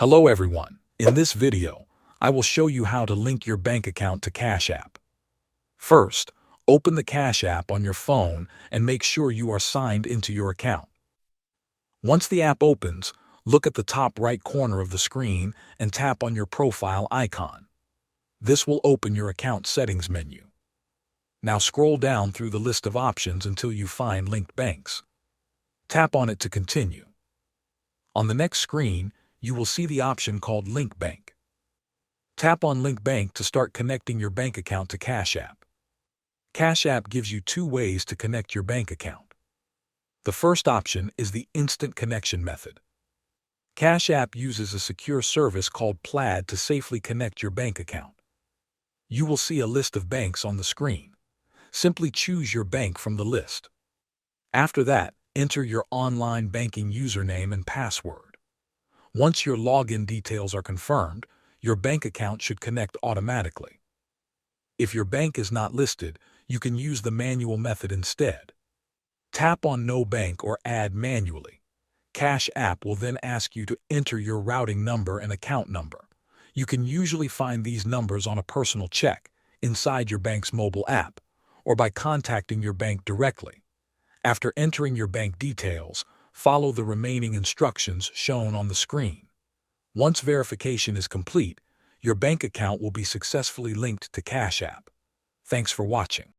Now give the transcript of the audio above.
Hello everyone. In this video, I will show you how to link your bank account to Cash App. First, open the Cash App on your phone and make sure you are signed into your account. Once the app opens, look at the top right corner of the screen and tap on your profile icon. This will open your account settings menu. Now scroll down through the list of options until you find Linked Banks. Tap on it to continue. On the next screen, you will see the option called Link Bank. Tap on Link Bank to start connecting your bank account to Cash App. Cash App gives you two ways to connect your bank account. The first option is the Instant Connection method. Cash App uses a secure service called Plaid to safely connect your bank account. You will see a list of banks on the screen. Simply choose your bank from the list. After that, enter your online banking username and password. Once your login details are confirmed, your bank account should connect automatically. If your bank is not listed, you can use the manual method instead. Tap on No Bank or Add manually. Cash App will then ask you to enter your routing number and account number. You can usually find these numbers on a personal check, inside your bank's mobile app, or by contacting your bank directly. After entering your bank details, follow the remaining instructions shown on the screen. Once verification is complete, your bank account will be successfully linked to Cash App. Thanks for watching.